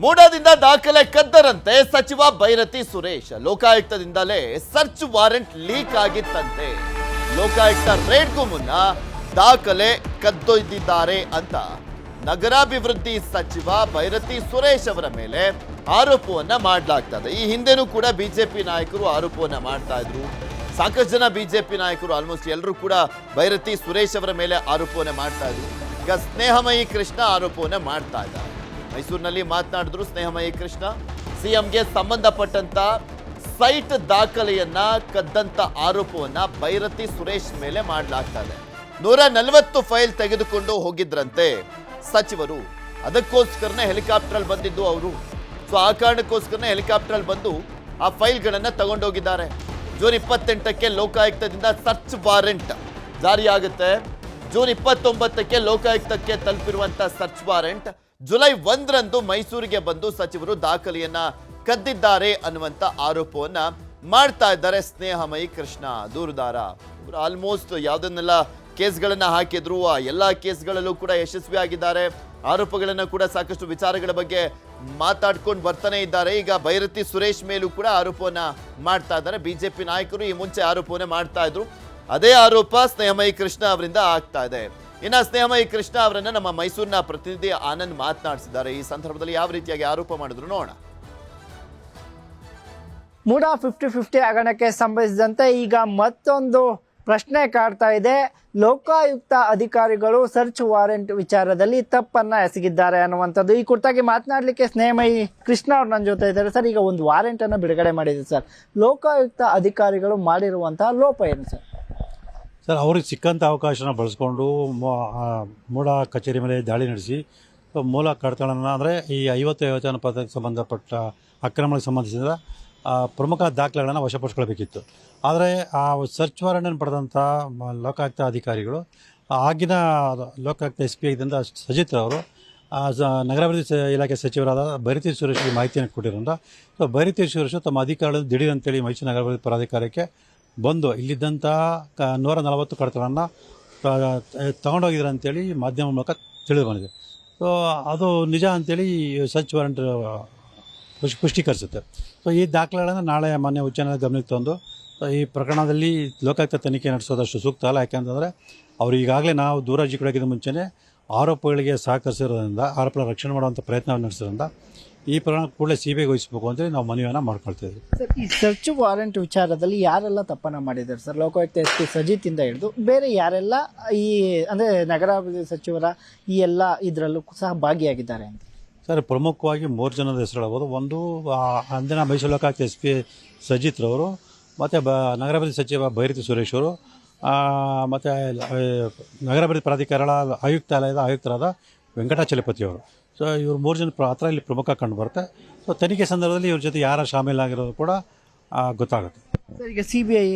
ಮೂಡಾದಿಂದ ದಾಖಲೆ ಕದ್ದರಂತೆ ಸಚಿವ ಬೈರತಿ ಸುರೇಶ್. ಲೋಕಾಯುಕ್ತದಿಂದಲೇ ಸರ್ಚ್ ವಾರೆಂಟ್ ಲೀಕ್ ಆಗಿತ್ತಂತೆ. ಲೋಕಾಯುಕ್ತ ರೇಡ್ಗೂ ಮುನ್ನ ದಾಖಲೆ ಕದ್ದೊಯ್ದಿದ್ದಾರೆ ಅಂತ ನಗರಾಭಿವೃದ್ಧಿ ಸಚಿವ ಬೈರತಿ ಸುರೇಶ್ ಅವರ ಮೇಲೆ ಆರೋಪವನ್ನ ಮಾಡಲಾಗ್ತದೆ. ಈ ಹಿಂದೆನೂ ಕೂಡ ಬಿಜೆಪಿ ನಾಯಕರು ಆರೋಪವನ್ನ ಮಾಡ್ತಾ ಇದ್ರು. ಸಾಕಷ್ಟು ಜನ ಬಿಜೆಪಿ ನಾಯಕರು ಆಲ್ಮೋಸ್ಟ್ ಎಲ್ಲರೂ ಕೂಡ ಬೈರತಿ ಸುರೇಶ್ ಅವರ ಮೇಲೆ ಆರೋಪವನ್ನ ಮಾಡ್ತಾ ಇದ್ರು. ಈಗ ಸ್ನೇಹಮಯಿ ಕೃಷ್ಣ ಆರೋಪವನ್ನ ಮಾಡ್ತಾ ಇದ್ದಾರೆ. ಮೈಸೂರಿನಲ್ಲಿ ಮಾತನಾಡಿದ್ರು ಸ್ನೇಹಮಯಿ ಕೃಷ್ಣ. ಸಿಎಂಗೆ ಸಂಬಂಧಪಟ್ಟಂತ ಸೈಟ್ ದಾಖಲೆಯನ್ನ ಕದ್ದಂತ ಆರೋಪವನ್ನ ಬೈರತಿ ಸುರೇಶ್ ಮೇಲೆ ಮಾಡಲಾಗ್ತಾ ಇದೆ. 140 ಫೈಲ್ ತೆಗೆದುಕೊಂಡು ಹೋಗಿದ್ರಂತೆ ಸಚಿವರು. ಅದಕ್ಕೋಸ್ಕರನೇ ಹೆಲಿಕಾಪ್ಟರ್ ಬಂದಿದ್ದು ಅವರು. ಸೊ ಆ ಕಾರಣಕ್ಕೋಸ್ಕರನೇ ಹೆಲಿಕಾಪ್ಟರ್ ಬಂದು ಆ ಫೈಲ್ಗಳನ್ನ ತಗೊಂಡೋಗಿದ್ದಾರೆ. ಜೂನ್ 28ಕ್ಕೆ ಲೋಕಾಯುಕ್ತದಿಂದ ಸರ್ಚ್ ವಾರೆಂಟ್ ಜಾರಿಯಾಗುತ್ತೆ. ಜೂನ್ 29ಕ್ಕೆ ಲೋಕಾಯುಕ್ತಕ್ಕೆ ತಲುಪಿರುವಂತ ಸರ್ಚ್ ವಾರೆಂಟ್ ಜುಲೈ 1ರಂದು ಮೈಸೂರಿಗೆ ಬಂದು ಸಚಿವರು ದಾಖಲೆಯನ್ನ ಕದ್ದಿದ್ದಾರೆ ಅನ್ನುವಂತ ಆರೋಪವನ್ನ ಮಾಡ್ತಾ ಇದ್ದಾರೆ ಸ್ನೇಹಮಯಿ ಕೃಷ್ಣ ದೂರುದಾರ. ಇವರು ಆಲ್ಮೋಸ್ಟ್ ಯಾವುದನ್ನೆಲ್ಲ ಕೇಸ್ಗಳನ್ನ ಹಾಕಿದ್ರು ಆ ಎಲ್ಲ ಕೇಸ್ಗಳಲ್ಲೂ ಕೂಡ ಯಶಸ್ವಿಯಾಗಿದ್ದಾರೆ. ಆರೋಪಗಳನ್ನ ಕೂಡ ಸಾಕಷ್ಟು ವಿಚಾರಗಳ ಬಗ್ಗೆ ಮಾತಾಡ್ಕೊಂಡು ಬರ್ತಾನೆ ಇದ್ದಾರೆ. ಈಗ ಬೈರತಿ ಸುರೇಶ್ ಮೇಲೂ ಕೂಡ ಆರೋಪವನ್ನ ಮಾಡ್ತಾ ಇದ್ದಾರೆ. ಬಿಜೆಪಿ ನಾಯಕರು ಈ ಮುಂಚೆ ಆರೋಪವನ್ನ ಮಾಡ್ತಾ ಇದ್ರು. ಅದೇ ಆರೋಪ ಸ್ನೇಹಮಯಿ ಕೃಷ್ಣ ಅವರಿಂದ ಆಗ್ತಾ ಇದೆ. ಇನ್ನ ಸ್ನೇಹಮಯಿ ಕೃಷ್ಣ ಅವರನ್ನ ನಮ್ಮ ಮೈಸೂರಿನ ಪ್ರತಿನಿಧಿ ಆನಂದ್ ಮಾತನಾಡಿಸಿದ್ದಾರೆ. ಈ ಸಂದರ್ಭದಲ್ಲಿ ಯಾವ ರೀತಿಯಾಗಿ ಆರೋಪ ಮಾಡಿದ್ರು ನೋಡೋಣ. ಮೂಡಾ 50-50 ಹಗರಣಕ್ಕೆ ಸಂಬಂಧಿಸಿದಂತೆ ಈಗ ಮತ್ತೊಂದು ಪ್ರಶ್ನೆ ಕಾಡ್ತಾ ಇದೆ. ಲೋಕಾಯುಕ್ತ ಅಧಿಕಾರಿಗಳು ಸರ್ಚ್ ವಾರೆಂಟ್ ವಿಚಾರದಲ್ಲಿ ತಪ್ಪನ್ನ ಎಸಗಿದ್ದಾರೆ ಅನ್ನುವಂಥದ್ದು. ಈ ಕುರಿತಾಗಿ ಮಾತನಾಡಲಿಕ್ಕೆ ಸ್ನೇಹಮಯಿ ಕೃಷ್ಣ ಅವ್ರು ನನ್ನ ಜೊತೆ ಇದ್ದಾರೆ. ಸರ್, ಈಗ ಒಂದು ವಾರೆಂಟ್ ಅನ್ನು ಬಿಡುಗಡೆ ಮಾಡಿದೆ ಸರ್. ಲೋಕಾಯುಕ್ತ ಅಧಿಕಾರಿಗಳು ಮಾಡಿರುವಂತಹ ಲೋಪ ಏನು ಸರ್? ಸರ್, ಅವ್ರಿಗೆ ಸಿಕ್ಕಂಥ ಅವಕಾಶನ ಬಳಸ್ಕೊಂಡು ಮೂಡ ಕಚೇರಿ ಮೇಲೆ ದಾಳಿ ನಡೆಸಿ ಮೂಲ ಕಡತಗಳನ್ನು ಅಂದರೆ ಈ 50 ಪದಕ್ಕೆ ಸಂಬಂಧಪಟ್ಟ ಅಕ್ರಮಗಳಿಗೆ ಸಂಬಂಧಿಸಿದ ಪ್ರಮುಖ ದಾಖಲೆಗಳನ್ನು ವಶಪಡಿಸ್ಕೊಳ್ಬೇಕಿತ್ತು. ಆದರೆ ಆ ಸರ್ಚ್ ವಾರೆಂಟನ್ನು ಪಡೆದಂಥ ಲೋಕಾಯುಕ್ತ ಅಧಿಕಾರಿಗಳು ಆಗಿನ ಲೋಕಾಯುಕ್ತ SP ಆಗಿದ್ದಂಥ ಸಜಿತ್ ಅವರು ನಗರಾಭಿವೃದ್ಧಿ ಇಲಾಖೆ ಸಚಿವರಾದ ಬೈರತಿ ಸುರೇಶ್ಗೆ ಮಾಹಿತಿಯನ್ನು ಕೊಟ್ಟಿರೋದ್ರಿಂದ ಸೊ ಬೈರತಿ ಸುರೇಶ್ ತಮ್ಮ ಅಧಿಕಾರಿಗಳನ್ನು ದಿಢೀರ್ ಅಂತೇಳಿ ಮೈಸೂರು ನಗರಾಭಿವೃದ್ಧಿ ಪ್ರಾಧಿಕಾರಕ್ಕೆ ಬಂದು ಇಲ್ಲಿದ್ದಂಥ 140 ಕಡತಗಳನ್ನು ತಗೊಂಡೋಗಿದ್ದಾರೆ ಅಂತೇಳಿ ಮಾಧ್ಯಮ ಮೂಲಕ ತಿಳಿದು ಬಂದಿದೆ. ಸೊ ಅದು ನಿಜ ಅಂತೇಳಿ ಸರ್ಚ್ ವಾರೆಂಟ್ ಪುಷ್ಟೀಕರಿಸುತ್ತೆ. ಸೊ ಈ ದಾಖಲೆಗಳನ್ನು ನಾಳೆ ಮಾನ್ಯ ಉಚ್ಚ ನ್ಯಾಯಾಲಯ ಗಮನಕ್ಕೆ ತಂದು ಈ ಪ್ರಕರಣದಲ್ಲಿ ಲೋಕಾಯುಕ್ತ ತನಿಖೆ ನಡೆಸೋದಷ್ಟು ಸೂಕ್ತ ಅಲ್ಲ. ಯಾಕೆಂತಂದರೆ ಅವರು ಈಗಾಗಲೇ ನಾವು ದೂರಾರ್ಜಿ ಕೊಡೋಕ್ಕಿಂತ ಮುಂಚೆನೇ ಆರೋಪಗಳಿಗೆ ಸಹಕರಿಸಿರೋದ್ರಿಂದ ಆರೋಪಗಳ ರಕ್ಷಣೆ ಮಾಡುವಂಥ ಪ್ರಯತ್ನ ನಡೆಸೋದ್ರಿಂದ ಈ ಪ್ರಕರಣ ಕೂಡಲೇ CBIಗೆ ವಹಿಸಬೇಕು ಅಂತೇಳಿ ನಾವು ಮನವಿಯನ್ನು ಮಾಡ್ಕೊಳ್ತಿದ್ವಿ. ಸರ್, ಈ ಸರ್ಚ್ ವಾರೆಂಟ್ ವಿಚಾರದಲ್ಲಿ ಯಾರೆಲ್ಲ ತಪ್ಪನ್ನ ಮಾಡಿದ್ದಾರೆ ಸರ್? ಲೋಕಾಯುಕ್ತ SP ಸಜಿತಿಂದ ಹಿಡಿದು ಬೇರೆ ಯಾರೆಲ್ಲ ಈ ಅಂದರೆ ನಗರಾಭಿವೃದ್ಧಿ ಸಚಿವರ ಈ ಎಲ್ಲ ಇದರಲ್ಲೂ ಸಹ ಭಾಗಿಯಾಗಿದ್ದಾರೆ ಅಂತ? ಸರ್, ಪ್ರಮುಖವಾಗಿ 3 ಜನದ ಹೆಸರು ಹೇಳ್ಬೋದು. ಒಂದು ಅಂದಿನ ಮೈಸೂರು ಲೋಕಾಯುಕ್ತ SP ಸಜಿತ್ ರವರು, ಮತ್ತು ನಗರಾಭಿವೃದ್ಧಿ ಸಚಿವ ಬೈರತಿ ಸುರೇಶ್ ಅವರು, ಮತ್ತು ನಗರಾಭಿವೃದ್ಧಿ ಪ್ರಾಧಿಕಾರಗಳ ಆಯುಕ್ತಾಲಯದ ಆಯುಕ್ತರಾದ ವೆಂಕಟಾಚಲಪತಿ ಅವರು. ಸೊ ಇವರು 3 ಜನ ಪಾತ್ರ ಇಲ್ಲಿ ಪ್ರಮುಖ ಕಂಡು ಬರುತ್ತೆ. ಸೊ ತನಿಖೆ ಸಂದರ್ಭದಲ್ಲಿ ಇವ್ರ ಜೊತೆ ಯಾರು ಶಾಮೀಲಾಗಿರೋದು ಕೂಡ ಗೊತ್ತಾಗುತ್ತೆ. ಸರ್, ಈಗ CBI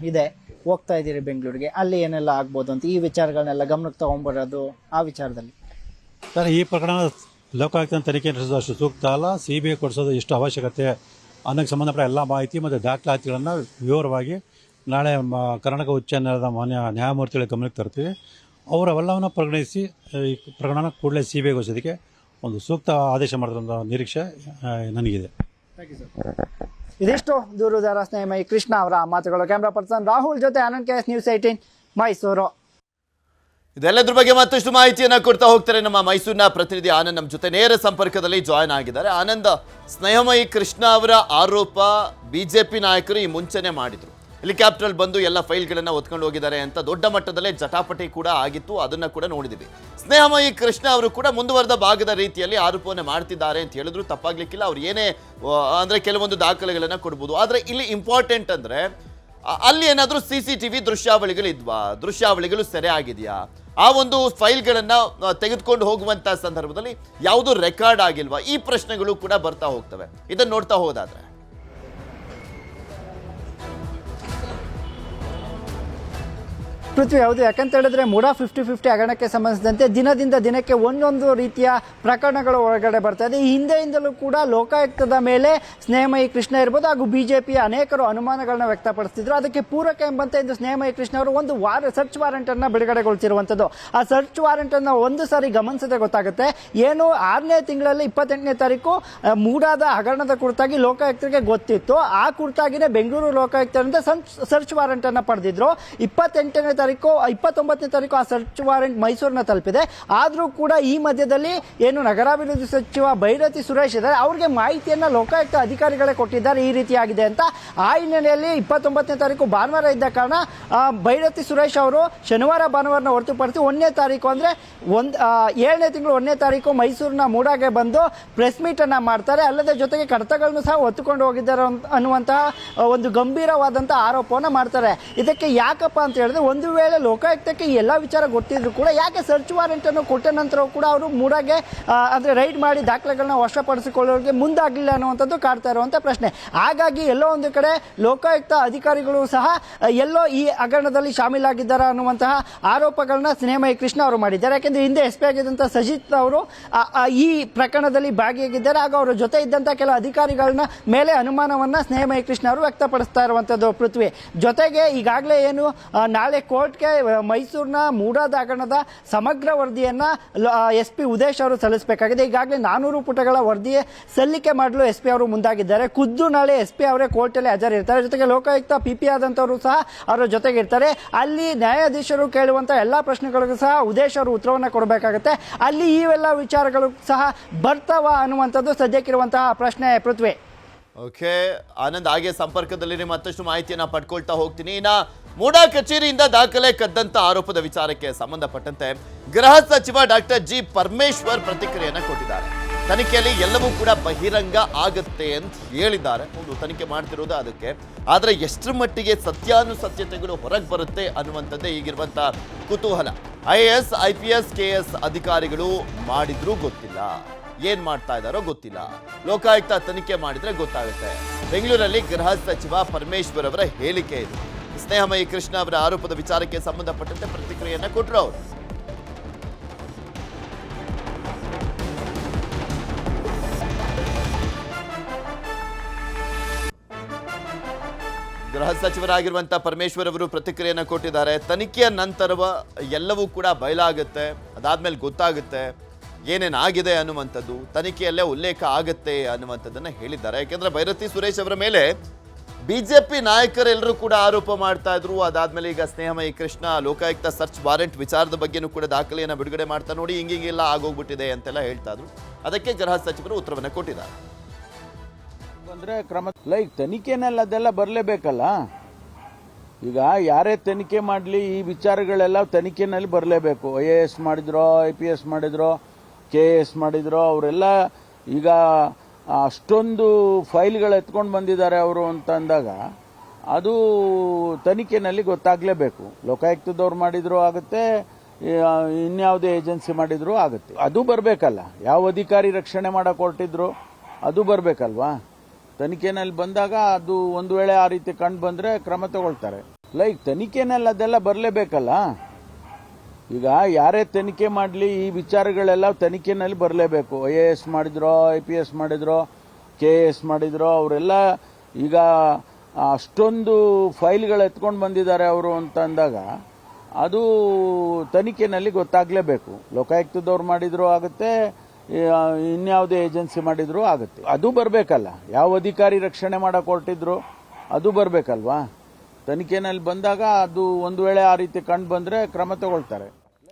ಇದೆ, ಹೋಗ್ತಾ ಇದ್ದೀರಿ ಬೆಂಗಳೂರಿಗೆ, ಅಲ್ಲಿ ಏನೆಲ್ಲ ಆಗ್ಬೋದು ಅಂತ ಈ ವಿಚಾರಗಳನ್ನೆಲ್ಲ ಗಮನಕ್ಕೆ ತೊಗೊಂಬರೋದು ಆ ವಿಚಾರದಲ್ಲಿ? ಸರ್, ಈ ಪ್ರಕರಣ ಲೋಕಾಯುಕ್ತ ತನಿಖೆ ನಡೆಸೋದಷ್ಟು ಸೂಕ್ತ ಅಲ್ಲ. CBI ಕೊಡಿಸೋದು ಎಷ್ಟು ಅವಶ್ಯಕತೆ ಅನ್ನೋಕ್ಕೆ ಸಂಬಂಧಪಟ್ಟ ಎಲ್ಲ ಮಾಹಿತಿ ಮತ್ತು ದಾಖಲಾತಿಗಳನ್ನು ವಿವರವಾಗಿ ನಾಳೆ ಕರ್ನಾಟಕ ಉಚ್ಚ ನ್ಯಾಯಾಲಯದ ಮಾನ್ಯ ನ್ಯಾಯಮೂರ್ತಿಗಳ ಗಮನಕ್ಕೆ ತರ್ತೀವಿ. ಅವರು ಅವೆಲ್ಲವನ್ನು ಪರಿಗಣಿಸಿ ಈ ಪ್ರಕರಣ ಕೂಡಲೇ CBIಗೆ ವಹಿಸೋದಕ್ಕೆ ಒಂದು ಸೂಕ್ತ ಆದೇಶ ಮಾಡಿದ್ರಂಥ ನಿರೀಕ್ಷೆ ನನಗಿದೆ. ಇದಿಷ್ಟು ದೂರುದಾರ ಸ್ನೇಹಮಯಿ ಕೃಷ್ಣ ಅವರ ಮಾತುಗಳು. ಕ್ಯಾಮ್ರಾ ಪರ್ಸನ್ ರಾಹುಲ್ ಜೊತೆ ಆನಂದ್ KS News 18 ಮೈಸೂರು. ಇದೆಲ್ಲದ್ರ ಬಗ್ಗೆ ಮತ್ತಷ್ಟು ಮಾಹಿತಿಯನ್ನ ಕೊಡ್ತಾ ಹೋಗ್ತಾರೆ ನಮ್ಮ ಮೈಸೂರಿನ ಪ್ರತಿನಿಧಿ ಆನಂದ್. ನಮ್ಮ ಜೊತೆ ನೇರ ಸಂಪರ್ಕದಲ್ಲಿ ಜಾಯ್ನ್ ಆಗಿದ್ದಾರೆ. ಆನಂದ್, ಸ್ನೇಹಮಯಿ ಕೃಷ್ಣ ಅವರ ಆರೋಪ ಬಿಜೆಪಿ ನಾಯಕರು ಈ ಮುಂಚೆನೆ ಮಾಡಿದ್ರು. ಹೆಲಿಕಾಪ್ಟರ್ ಬಂದು ಎಲ್ಲ ಫೈಲ್ಗಳನ್ನ ಹೊತ್ಕೊಂಡು ಹೋಗಿದ್ದಾರೆ ಅಂತ ದೊಡ್ಡ ಮಟ್ಟದಲ್ಲೇ ಜಟಾಪಟಿ ಕೂಡ ಆಗಿತ್ತು. ಅದನ್ನ ಕೂಡ ನೋಡಿದ್ವಿ. ಸ್ನೇಹಮಯಿ ಕೃಷ್ಣ ಅವರು ಕೂಡ ಮುಂದುವರೆದ ಭಾಗದ ರೀತಿಯಲ್ಲಿ ಆರೋಪವನ್ನ ಮಾಡ್ತಿದ್ದಾರೆ ಅಂತ ಹೇಳಿದ್ರು ತಪ್ಪಾಗ್ಲಿಕ್ಕಿಲ್ಲ. ಅವ್ರು ಏನೇ ಅಂದ್ರೆ ಕೆಲವೊಂದು ದಾಖಲೆಗಳನ್ನ ಕೊಡ್ಬೋದು. ಆದ್ರೆ ಇಲ್ಲಿ ಇಂಪಾರ್ಟೆಂಟ್ ಅಂದ್ರೆ ಅಲ್ಲಿ ಏನಾದರೂ CCTV ದೃಶ್ಯಾವಳಿಗಳು ಇದ್ವಾ, ದೃಶ್ಯಾವಳಿಗಳು ಸೆರೆ ಆಗಿದೆಯಾ, ಆ ಒಂದು ಫೈಲ್ಗಳನ್ನ ತೆಗೆದುಕೊಂಡು ಹೋಗುವಂತ ಸಂದರ್ಭದಲ್ಲಿ ಯಾವುದು ರೆಕಾರ್ಡ್ ಆಗಿಲ್ವಾ, ಈ ಪ್ರಶ್ನೆಗಳು ಕೂಡ ಬರ್ತಾ ಹೋಗ್ತವೆ. ಇದನ್ನ ನೋಡ್ತಾ ಹೋದಾದ್ರೆ ಪೃಥ್ವಿ, ಹೌದು. ಯಾಕಂತ ಹೇಳಿದ್ರೆ ಮೂಡ 50-50 ಹಗರಣಕ್ಕೆ ಸಂಬಂಧಿಸಿದಂತೆ ದಿನದಿಂದ ದಿನಕ್ಕೆ ಒಂದೊಂದು ರೀತಿಯ ಪ್ರಕರಣಗಳು ಹೊರಗಡೆ ಬರ್ತಾ ಇದೆ. ಈ ಹಿಂದೆಯಿಂದಲೂ ಕೂಡ ಲೋಕಾಯುಕ್ತದ ಮೇಲೆ ಸ್ನೇಹಮಯಿ ಕೃಷ್ಣ ಇರ್ಬೋದು ಹಾಗೂ ಬಿಜೆಪಿಯ ಅನೇಕರು ಅನುಮಾನಗಳನ್ನ ವ್ಯಕ್ತಪಡಿಸ್ತಿದ್ರು. ಅದಕ್ಕೆ ಪೂರಕ ಎಂಬಂತೆ ಇಂದು ಸ್ನೇಹಮಯಿ ಕೃಷ್ಣ ಅವರು ಒಂದು ಸರ್ಚ್ ವಾರೆಂಟ್ ಅನ್ನ ಬಿಡುಗಡೆಗೊಳಿಸಿರುವಂತದ್ದು. ಆ ಸರ್ಚ್ ವಾರೆಂಟ್ ಅನ್ನ ಒಂದು ಸಾರಿ ಗಮನಿಸದೆ ಗೊತ್ತಾಗುತ್ತೆ. ಏನು 6ನೇ ತಿಂಗಳಲ್ಲಿ 28ನೇ ತಾರೀಕು ಮೂಡಾದ ಹಗರಣದ ಕುರಿತಾಗಿ ಲೋಕಾಯುಕ್ತರಿಗೆ ಗೊತ್ತಿತ್ತು. ಆ ಕುರಿತಾಗಿನೇ ಬೆಂಗಳೂರು ಲೋಕಾಯುಕ್ತರಿಂದ ಸರ್ಚ್ ವಾರೆಂಟ್ ಅನ್ನ ಪಡೆದಿದ್ರು. 29ನೇ ತಾರೀಕು ಆ ಸರ್ಚ್ ವಾರೆಂಟ್ ಮೈಸೂರಿನ ತಲುಪಿದೆ. ಆದರೂ ಕೂಡ ಈ ಮಧ್ಯದಲ್ಲಿ ಏನು ನಗರಾಭಿವೃದ್ಧಿ ಸಚಿವ ಬೈರತಿ ಸುರೇಶ್ ಇದ್ದಾರೆ, ಅವ್ರಿಗೆ ಮಾಹಿತಿಯನ್ನ ಲೋಕಾಯುಕ್ತ ಅಧಿಕಾರಿಗಳೇ ಕೊಟ್ಟಿದ್ದಾರೆ ಈ ರೀತಿಯಾಗಿದೆ ಅಂತ. ಆ ಹಿನ್ನೆಲೆಯಲ್ಲಿ 29ನೇ ತಾರೀಕು ಭಾನುವಾರ ಇದ್ದ ಕಾರಣ ಬೈರತಿ ಸುರೇಶ್ ಅವರು ಶನಿವಾರ ಭಾನುವಾರನ ಹೊರತುಪಡಿಸಿ 1ನೇ ತಾರೀಕು ಅಂದ್ರೆ 7ನೇ ತಿಂಗಳು 1ನೇ ತಾರೀಕು ಮೈಸೂರಿನ ಮೂಡಾಗೆ ಬಂದು ಪ್ರೆಸ್ ಮೀಟ್ ಅನ್ನ ಮಾಡ್ತಾರೆ. ಅಲ್ಲದೆ ಜೊತೆಗೆ ಕಡತಗಳನ್ನು ಸಹ ಹೊತ್ತುಕೊಂಡು ಹೋಗಿದ್ದಾರೆ ಅನ್ನುವಂತಹ ಒಂದು ಗಂಭೀರವಾದಂತಹ ಆರೋಪವನ್ನು ಮಾಡ್ತಾರೆ. ಇದಕ್ಕೆ ಯಾಕಪ್ಪ ಅಂತ ಹೇಳಿದ್ರೆ, ಒಂದು ವೇಳೆ ಲೋಕಾಯುಕ್ತಕ್ಕೆ ಎಲ್ಲ ವಿಚಾರ ಗೊತ್ತಿದ್ರು ಕೂಡ ಯಾಕೆ ಸರ್ಚ್ ವಾರೆಂಟ್ ಅನ್ನು ಕೊಟ್ಟ ನಂತರ ಕೂಡ ಅವರು ಮೂಡಾಗೆ ಅಂದ್ರೆ ರೈಡ್ ಮಾಡಿ ದಾಖಲೆಗಳನ್ನ ವಶಪಡಿಸಿಕೊಳ್ಳೋರಿಗೆ ಮುಂದಾಗಲಿಲ್ಲ ಅನ್ನುವಂಥದ್ದು ಕಾಡ್ತಾ ಇರುವಂತ ಪ್ರಶ್ನೆ. ಹಾಗಾಗಿ ಎಲ್ಲೋ ಒಂದು ಕಡೆ ಲೋಕಾಯುಕ್ತ ಅಧಿಕಾರಿಗಳು ಸಹ ಎಲ್ಲೋ ಈ ಹಗರಣದಲ್ಲಿ ಶಾಮೀಲಾಗಿದ್ದಾರೆ ಅನ್ನುವಂತಹ ಆರೋಪಗಳನ್ನ ಸ್ನೇಹಮಯಿ ಕೃಷ್ಣ ಅವರು ಮಾಡಿದ್ದಾರೆ. ಯಾಕೆಂದ್ರೆ ಹಿಂದೆ ಎಸ್ ಪಿ ಆಗಿದ್ದಂತಹ ಸಜಿತ್ ಅವರು ಈ ಪ್ರಕರಣದಲ್ಲಿ ಭಾಗಿಯಾಗಿದ್ದಾರೆ. ಆಗ ಅವರ ಜೊತೆ ಇದ್ದಂತಹ ಕೆಲ ಅಧಿಕಾರಿಗಳನ್ನ ಮೇಲೆ ಅನುಮಾನವನ್ನ ಸ್ನೇಹಮಯಿ ಕೃಷ್ಣ ಅವರು ವ್ಯಕ್ತಪಡಿಸ್ತಾ ಇರುವಂತದ್ದು ಪೃಥ್ವಿ. ಜೊತೆಗೆ ಈಗಾಗಲೇ ಏನು ನಾಳೆ ಕೋರ್ಟ್ಗೆ ಮೈಸೂರಿನ ಮೂಡಾದ ಹಗರಣದ ಸಮಗ್ರ ವರದಿಯನ್ನ SP ಉದೇಶ್ ಅವರು ಸಲ್ಲಿಸಬೇಕಾಗಿದೆ. ಈಗಾಗಲೇ 400 ಪುಟಗಳ ವರದಿ ಸಲ್ಲಿಕೆ ಮಾಡಲು SP ಅವರು ಮುಂದಾಗಿದ್ದಾರೆ. ಖುದ್ದು ನಾಳೆ SP ಅವರೇ ಕೋರ್ಟ್ ಅಲ್ಲಿ ಹಾಜರಿರ್ತಾರೆ. ಜೊತೆಗೆ ಲೋಕಾಯುಕ್ತ PP ಆದಂತವರು ಸಹ ಅವರ ಜೊತೆಗೆ ಇರ್ತಾರೆ. ಅಲ್ಲಿ ನ್ಯಾಯಾಧೀಶರು ಕೇಳುವಂತಹ ಎಲ್ಲಾ ಪ್ರಶ್ನೆಗಳಿಗೂ ಸಹ ಉದೇಶ್ ಅವರು ಉತ್ತರವನ್ನ ಕೊಡಬೇಕಾಗುತ್ತೆ. ಅಲ್ಲಿ ಇವೆಲ್ಲ ವಿಚಾರಗಳು ಸಹ ಬರ್ತಾವ ಅನ್ನುವಂಥದ್ದು ಸದ್ಯಕ್ಕಿರುವಂತಹ ಪ್ರಶ್ನೆ ಪೃಥ್ವಿ. ಓಕೆ ಆನಂದ್, ಹಾಗೆ ಸಂಪರ್ಕದಲ್ಲಿ ಮತ್ತಷ್ಟು ಮಾಹಿತಿಯನ್ನ ಪಡ್ಕೊಳ್ತಾ ಹೋಗ್ತೀನಿ. ಇನ್ನ ಮೂಡಾ ಕಚೇರಿಯಿಂದ ದಾಖಲೆ ಕದ್ದಂತ ಆರೋಪದ ವಿಚಾರಕ್ಕೆ ಸಂಬಂಧಪಟ್ಟಂತೆ ಗೃಹ ಸಚಿವ ಡಾಕ್ಟರ್ G. ಪರಮೇಶ್ವರ್ ಪ್ರತಿಕ್ರಿಯೆಯನ್ನ ಕೊಟ್ಟಿದ್ದಾರೆ. ತನಿಖೆಯಲ್ಲಿ ಎಲ್ಲವೂ ಕೂಡ ಬಹಿರಂಗ ಆಗುತ್ತೆ ಅಂತ ಹೇಳಿದ್ದಾರೆ. ಒಂದು ತನಿಖೆ ಮಾಡ್ತಿರೋದು ಅದಕ್ಕೆ, ಆದ್ರೆ ಎಷ್ಟರ ಮಟ್ಟಿಗೆ ಸತ್ಯಾನುಸತ್ಯತೆಗಳು ಹೊರಗೆ ಬರುತ್ತೆ ಅನ್ನುವಂಥದ್ದೇ ಈಗಿರುವಂತ ಕುತೂಹಲ. IAS, IPS, KS ಅಧಿಕಾರಿಗಳು ಮಾಡಿದ್ರೂ ಗೊತ್ತಿಲ್ಲ, ಏನ್ ಮಾಡ್ತಾ ಇದ್ದಾರೋ ಗೊತ್ತಿಲ್ಲ. ಲೋಕಾಯುಕ್ತ ತನಿಖೆ ಮಾಡಿದ್ರೆ ಗೊತ್ತಾಗುತ್ತೆ. ಬೆಂಗಳೂರಲ್ಲಿ ಗೃಹ ಸಚಿವ ಪರಮೇಶ್ವರ್ ಅವರ ಹೇಳಿಕೆ ಇದು. ಸ್ನೇಹಮಯಿ ಕೃಷ್ಣ ಅವರ ಆರೋಪದ ವಿಚಾರಕ್ಕೆ ಸಂಬಂಧಪಟ್ಟಂತೆ ಪ್ರತಿಕ್ರಿಯೆಯನ್ನ ಕೊಟ್ಟರು ಅವರು. ಗೃಹ ಸಚಿವರಾಗಿರುವಂತಹ ಪರಮೇಶ್ವರ್ ಅವರು ಪ್ರತಿಕ್ರಿಯೆಯನ್ನ ಕೊಟ್ಟಿದ್ದಾರೆ. ತನಿಖೆಯ ನಂತರ ಎಲ್ಲವೂ ಕೂಡ ಬಯಲಾಗುತ್ತೆ, ಅದಾದ್ಮೇಲೆ ಗೊತ್ತಾಗುತ್ತೆ ಏನೇನಾಗಿದೆ ಅನ್ನುವಂಥದ್ದು, ತನಿಖೆಯಲ್ಲೇ ಉಲ್ಲೇಖ ಆಗುತ್ತೆ ಅನ್ನುವಂಥದ್ದನ್ನ ಹೇಳಿದ್ದಾರೆ. ಯಾಕೆಂದ್ರೆ ಬೈರತಿ ಸುರೇಶ್ ಅವರ ಮೇಲೆ ಬಿಜೆಪಿ ನಾಯಕರೆಲ್ಲರೂ ಕೂಡ ಆರೋಪ ಮಾಡ್ತಾ ಇದ್ರು. ಅದಾದ್ಮೇಲೆ ಈಗ ಸ್ನೇಹಮಯಿ ಕೃಷ್ಣ ಲೋಕಾಯುಕ್ತ ಸರ್ಚ್ ವಾರೆಂಟ್ ವಿಚಾರದ ಬಗ್ಗೆನೂ ಕೂಡ ದಾಖಲೆಯನ್ನು ಬಿಡುಗಡೆ ಮಾಡ್ತಾ ನೋಡಿ ಹಿಂಗಿಂಗೆಲ್ಲ ಆಗೋಗ್ಬಿಟ್ಟಿದೆ ಅಂತೆಲ್ಲ ಹೇಳ್ತಾ ಇದ್ರು. ಅದಕ್ಕೆ ಗೃಹ ಸಚಿವರು ಉತ್ತರವನ್ನ ಕೊಟ್ಟಿದ್ದಾರೆ. ಅಂದ್ರೆ ಕ್ರಮ ತನಿಖೆನಲ್ಲಿ ಅದೆಲ್ಲ ಬರಲೇಬೇಕಲ್ಲ. ಈಗ ಯಾರೇ ತನಿಖೆ ಮಾಡಲಿ ಈ ವಿಚಾರಗಳೆಲ್ಲ ತನಿಖೆನಲ್ಲಿ ಬರಲೇಬೇಕು. IAS ಮಾಡಿದ್ರೋ, IPS ಮಾಡಿದ್ರೋ, KS ಮಾಡಿದ್ರೋ, ಅವರೆಲ್ಲ ಈಗ ಅಷ್ಟೊಂದು ಫೈಲ್ಗಳು ಎತ್ಕೊಂಡು ಬಂದಿದ್ದಾರೆ ಅವರು ಅಂತ ಅಂದಾಗ ಅದು ತನಿಖೆನಲ್ಲಿ ಗೊತ್ತಾಗಲೇಬೇಕು. ಲೋಕಾಯುಕ್ತದವ್ರು ಮಾಡಿದ್ರು ಆಗುತ್ತೆ, ಇನ್ಯಾವುದೇ ಏಜೆನ್ಸಿ ಮಾಡಿದ್ರು ಆಗುತ್ತೆ. ಅದು ಬರಬೇಕಲ್ಲ. ಯಾವ ಅಧಿಕಾರಿ ರಕ್ಷಣೆ ಮಾಡಕ್ ಹೊರಟಿದ್ರು ಅದು ಬರಬೇಕಲ್ವಾ. ತನಿಖೆನಲ್ಲಿ ಬಂದಾಗ ಅದು ಒಂದು ವೇಳೆ ಆ ರೀತಿ ಕಂಡು ಬಂದ್ರೆ ಕ್ರಮ ತಗೊಳ್ತಾರೆ. ತನಿಖೆನಲ್ಲಿ ಅದೆಲ್ಲ ಬರಲೇಬೇಕಲ್ಲ. ಈಗ ಯಾರೇ ತನಿಖೆ ಮಾಡಲಿ ಈ ವಿಚಾರಗಳೆಲ್ಲ ತನಿಖೆನಲ್ಲಿ ಬರಲೇಬೇಕು. IAS ಮಾಡಿದ್ರೋ, IPS ಮಾಡಿದ್ರೋ, KS ಮಾಡಿದ್ರೋ, ಅವರೆಲ್ಲ ಈಗ ಅಷ್ಟೊಂದು ಫೈಲ್ಗಳು ಎತ್ಕೊಂಡು ಬಂದಿದ್ದಾರೆ ಅವರು ಅಂತ ಅಂದಾಗ ಅದು ತನಿಖೆನಲ್ಲಿ ಗೊತ್ತಾಗಲೇಬೇಕು. ಲೋಕಾಯುಕ್ತದವ್ರು ಮಾಡಿದ್ರು ಆಗುತ್ತೆ, ಇನ್ಯಾವುದೇ ಏಜೆನ್ಸಿ ಮಾಡಿದ್ರು ಆಗುತ್ತೆ. ಅದು ಬರಬೇಕಲ್ಲ. ಯಾವ ಅಧಿಕಾರಿ ರಕ್ಷಣೆ ಮಾಡಕ್ ಹೊರಟಿದ್ರು ಅದು ಬರಬೇಕಲ್ವಾ. ತನಿಖೆನಲ್ಲಿ ಬಂದಾಗ ಅದು ಒಂದು ವೇಳೆ ಆ ರೀತಿ ಕಂಡು ಬಂದ್ರೆ ಕ್ರಮ ತಗೊಳ್ತಾರೆ.